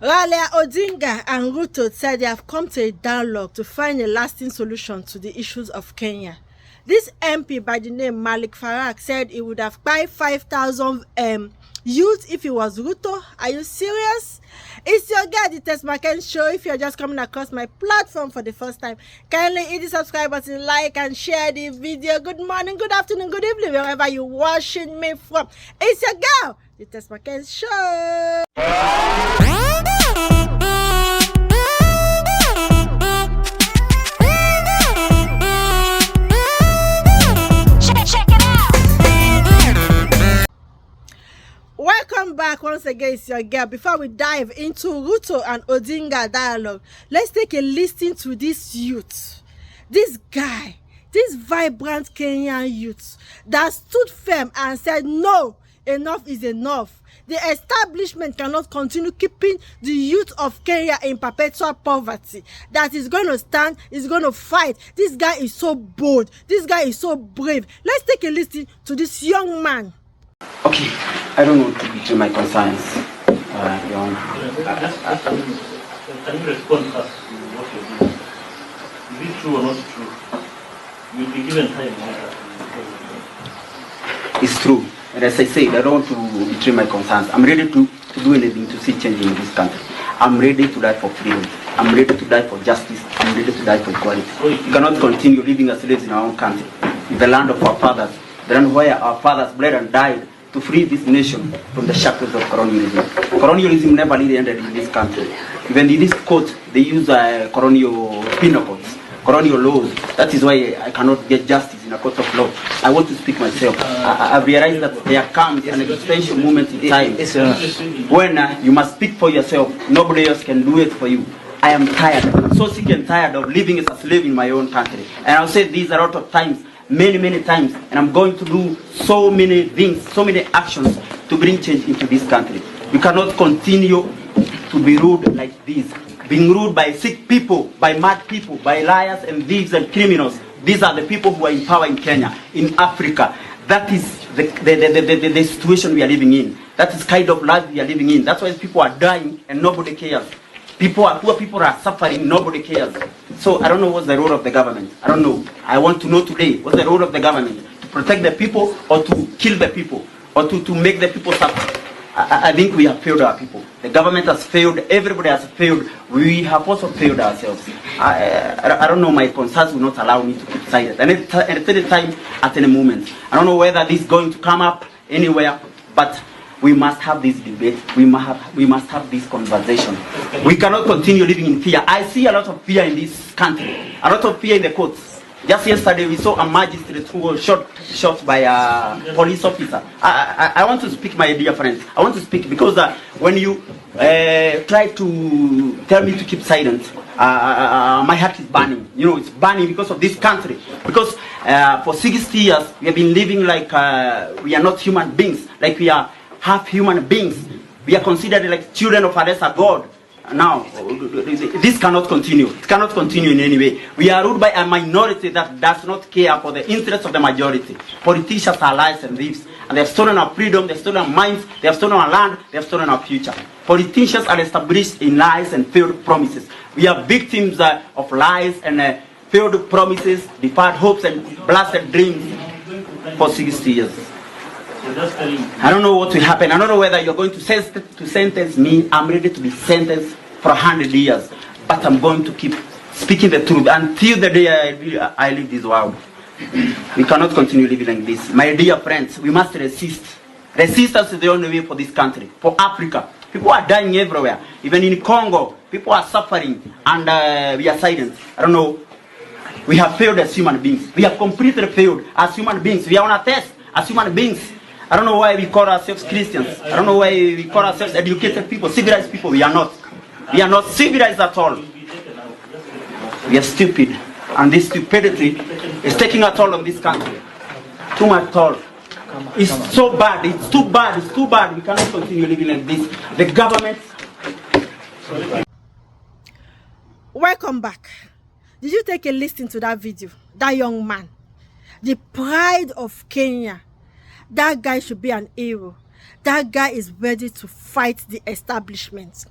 Raila, Odinga and Ruto said they have come to a dialogue to find a lasting solution to the issues of Kenya. This MP by the name Malik Farak said he would have buy 5,000 youth if it was Ruto. Are you serious? It's your guy, the Test Market Show. If you're just coming across my platform for the first time, kindly hit the subscribe button, like and share the video. Good morning, good afternoon, good evening, wherever you're watching me from. It's your girl, the Test Market Show. Welcome back once again. It's your girl. Before we dive into Ruto and Odinga dialogue, let's take a listen to this youth, this guy, this vibrant Kenyan youth that stood firm and said no, enough is enough. The establishment cannot continue keeping the youth of Kenya in perpetual poverty. That is going to stand, is going to fight. This guy is so bold. This guy is so brave. Let's take a listen to this young man. Okay, I don't want to betray my concerns, Your Honor. Can you respond first to what you're doing? Is it true or not true? You'll be given time. It's true. And as I said, I don't want to betray my concerns. I'm ready to do anything to see change in this country. I'm ready to die for freedom. I'm ready to die for justice. I'm ready to die for equality. We cannot continue living as slaves in our own country, in the land of our fathers, the land where our fathers bled and died to free this nation from the shackles of colonialism. Colonialism never really ended in this country. Even in this court, they use colonial penal codes, colonial laws. That is why I cannot get justice in a court of law. I want to speak myself. I realize that there comes an existential moment in time when you must speak for yourself. Nobody else can do it for you. I am tired. I'm so sick and tired of living as a slave in my own country. And I'll say this a lot of times, many times, and I'm going to do so many things, so many actions to bring change into this country. We cannot continue to be ruled like this, being ruled by sick people, by mad people, by liars and thieves and criminals. These are the people who are in power in Kenya, in Africa. That is the situation we are living in. That is kind of life we are living in. That's why people are dying and nobody cares. Poor people are suffering, nobody cares. So I don't know what's the role of the government. I don't know. I want to know today, what's the role of the government? To protect the people or to kill the people? Or to make the people suffer? I think we have failed our people. The government has failed, everybody has failed. We have also failed ourselves. I don't know, my concerns will not allow me to keep silent. And at any time, at any moment. I don't know whether this is going to come up anywhere, but we must have this debate. We must have this conversation. We cannot continue living in fear. I see a lot of fear in this country. A lot of fear in the courts. Just yesterday we saw a magistrate who was shot by a police officer. I want to speak, my dear friends. I want to speak because when you try to tell me to keep silent, my heart is burning. You know, it's burning because of this country. Because for 60 years we have been living like we are not human beings, like we are half human beings. We are considered like children of a lesser God. Now, this cannot continue. It cannot continue in any way. We are ruled by a minority that does not care for the interests of the majority. Politicians are liars and thieves. And they have stolen our freedom, they have stolen our minds, they have stolen our land, they have stolen our future. Politicians are established in lies and failed promises. We are victims of lies and failed promises, deferred hopes and blasted dreams for 60 years. I don't know what will happen. I don't know whether you're going to sentence me. I'm ready to be sentenced for 100 years. But I'm going to keep speaking the truth until the day I leave this world. We cannot continue living like this. My dear friends, we must resist. Resistance is the only way for this country, for Africa. People are dying everywhere. Even in Congo, people are suffering and we are silent. I don't know. We have failed as human beings. We have completely failed as human beings. We are on a test as human beings. I don't know why we call ourselves Christians. I don't know why we call ourselves educated people, civilized people. We are not. We are not civilized at all. We are stupid. And this stupidity is taking a toll on this country. Too much toll. It's so bad. It's too bad. It's too bad. We cannot continue living like this. The government... Welcome back. Did you take a listen to that video? That young man. The pride of Kenya. That guy should be an hero. That guy is ready to fight the establishment.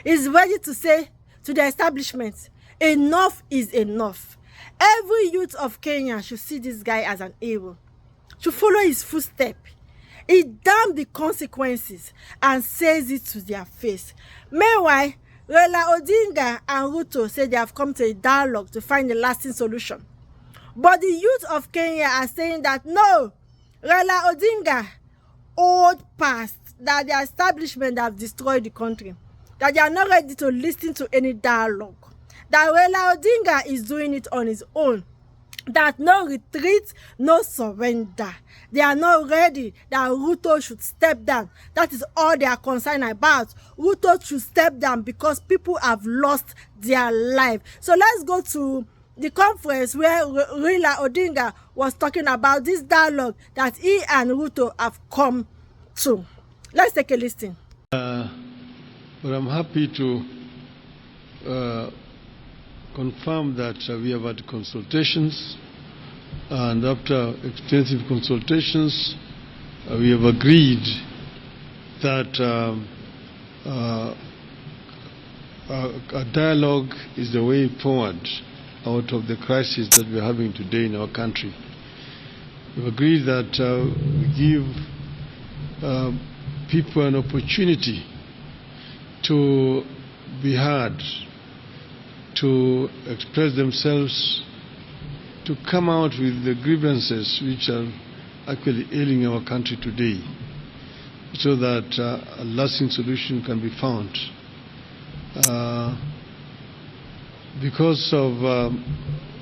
is ready to say to the establishment, enough is enough. Every youth of Kenya should see this guy as an hero, should follow his footsteps. He damned the consequences and says it to their face. Meanwhile, Raila, Odinga and Ruto say they have come to a dialogue to find a lasting solution. But the youth of Kenya are saying that no, Raila, Odinga, old past, that the establishment have destroyed the country, that they are not ready to listen to any dialogue, that Raila Odinga is doing it on his own, that no retreat, no surrender. They are not ready, that Ruto should step down. That is all they are concerned about. Ruto should step down because people have lost their life. So let's go to the conference where Raila Odinga was talking about this dialogue that he and Ruto have come to. Let's take a listen. But I'm happy to confirm that we have had consultations, and after extensive consultations, we have agreed that a dialogue is the way forward out of the crisis that we're having today in our country. We've agreed that we give people an opportunity to be heard, to express themselves, to come out with the grievances which are actually ailing our country today, so that a lasting solution can be found. Because of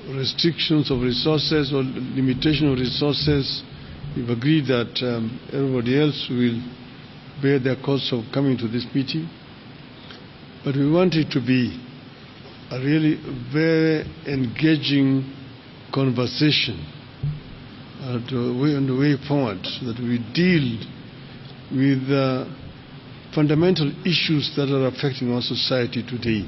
restrictions of resources or limitation of resources, we've agreed that everybody else will bear their cost of coming to this meeting. But we want it to be a really very engaging conversation on the way forward, so that we deal with fundamental issues that are affecting our society today.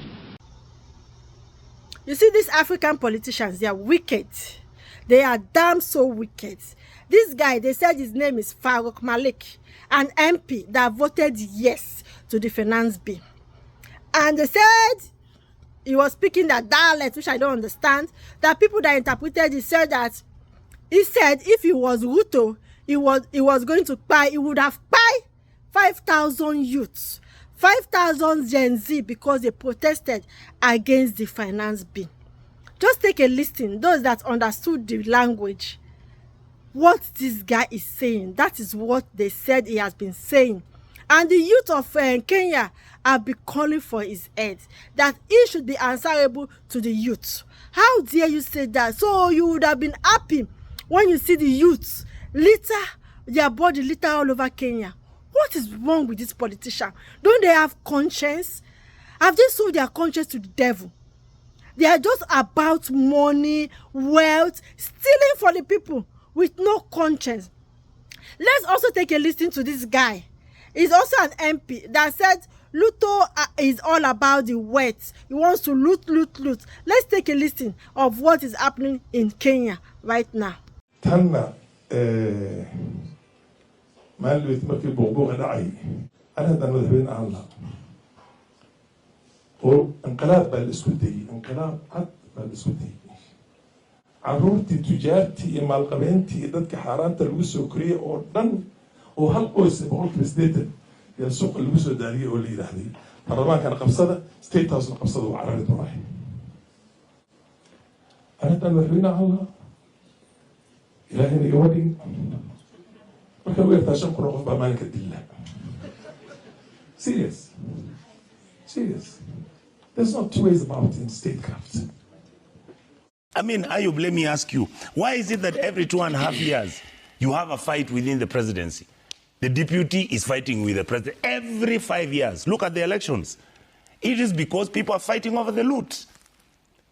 You see, these African politicians, they are wicked. They are damn so wicked. This guy, they said his name is Farouk Malik, an MP that voted yes to the finance bill. And they said he was speaking that dialect, which I don't understand. That people that interpreted it said that he said if he was Ruto, he was going to buy, he would have buy 5,000 youths, 5,000 Gen Z, because they protested against the finance bill. Just take a listen, those that understood the language, what this guy is saying. That is what they said he has been saying. And the youth of Kenya have been calling for his head, that he should be answerable to the youth. How dare you say that? So you would have been happy when you see the youths litter their body, litter all over Kenya. What is wrong with this politician? Don't they have conscience? Have they sold their conscience to the devil? They are just about money, wealth, stealing for the people with no conscience. Let's also take a listen to this guy. He's also an MP that said Ruto is all about the wealth. He wants to loot, loot, loot. Let's take a listen of what is happening in Kenya right now. Tanna, مالويت مركي بوقوع داعي أنا هذا المذهبين الله وانقلاب بالسودي انقلاب عد بالسودي عروتي تجارتي مالقبينتي ضدك حارانتا الوسو كريه أو دن وهالقوس بقول كريستيتن يسوق الوسو داريه أو لي هذه الرمان كان قبصده ستيت هاوس قبصده وعرضت وراي أنا هذا المذهبين الله إلهي يودي Serious. Serious. There's not two ways about in statecraft. I mean, Ayub, let me ask you, why is it that every 2.5 years you have a fight within the presidency? The deputy is fighting with the president every 5 years. Look at the elections. It is because people are fighting over the loot.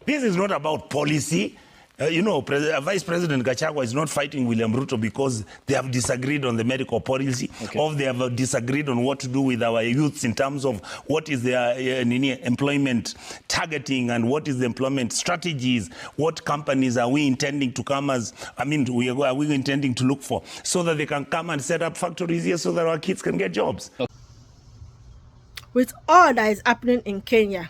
This is not about policy. Vice President Gachagua is not fighting William Ruto because they have disagreed on the medical policy, or they have disagreed on what to do with our youths in terms of what is their employment targeting and what is the employment strategies, what companies are we intending to come are we intending to look for so that they can come and set up factories here so that our kids can get jobs. with all that is happening in Kenya,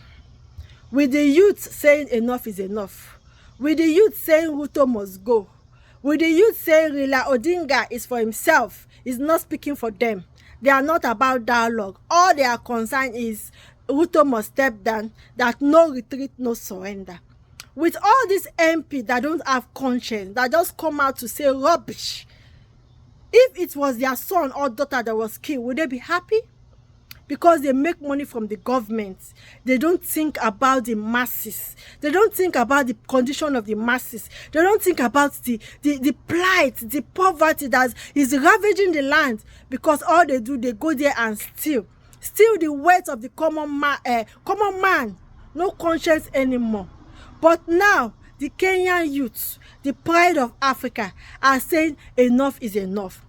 with the youth saying enough is enough, with the youth saying Ruto must go, with the youth saying Raila Odinga is for himself, is not speaking for them. They are not about dialogue. All they are concerned is Ruto must step down, that no retreat, no surrender. With all these MP that don't have conscience, that just come out to say rubbish, if it was their son or daughter that was killed, would they be happy? Because they make money from the government. They don't think about the masses. They don't think about the condition of the masses. They don't think about the plight, the poverty that is ravaging the land. Because all they do, they go there and steal the wealth of the common man. No conscience anymore. But now, the Kenyan youth, the pride of Africa, are saying enough is enough.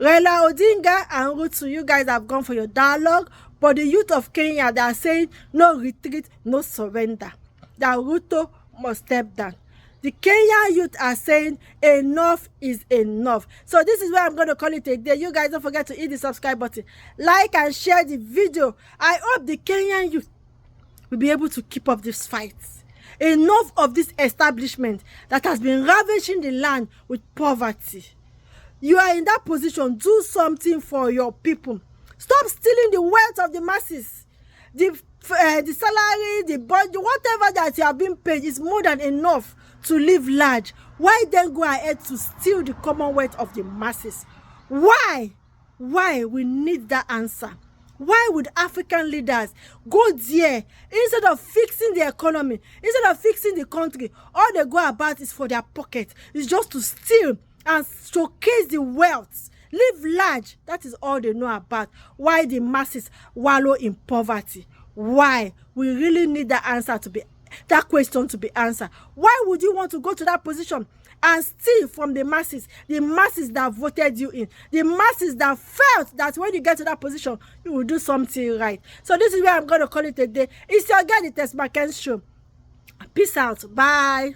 Raila Odinga and Ruto, you guys have gone for your dialogue, but the youth of Kenya, they are saying no retreat, no surrender. That Ruto must step down. The Kenyan youth are saying enough is enough. So this is where I'm going to call it a day. You guys don't forget to hit the subscribe button, like and share the video. I hope the Kenyan youth will be able to keep up this fight. Enough of this establishment that has been ravaging the land with poverty. You are in that position. Do something for your people. Stop stealing the wealth of the masses. The salary, the budget, whatever that you have been paid is more than enough to live large. Why then go ahead to steal the commonwealth of the masses? Why? Why? We need that answer. Why would African leaders go there instead of fixing the economy, instead of fixing the country? All they go about is for their pocket. It's just to steal and showcase the wealth. Live large. That is all they know about. Why the masses wallow in poverty? Why? We really need that answer to be, that question to be answered. Why would you want to go to that position and steal from the masses that voted you in, the masses that felt that when you get to that position, you will do something right? So this is where I'm going to call it a day. It's your guy, the Test Market Show. Peace out. Bye.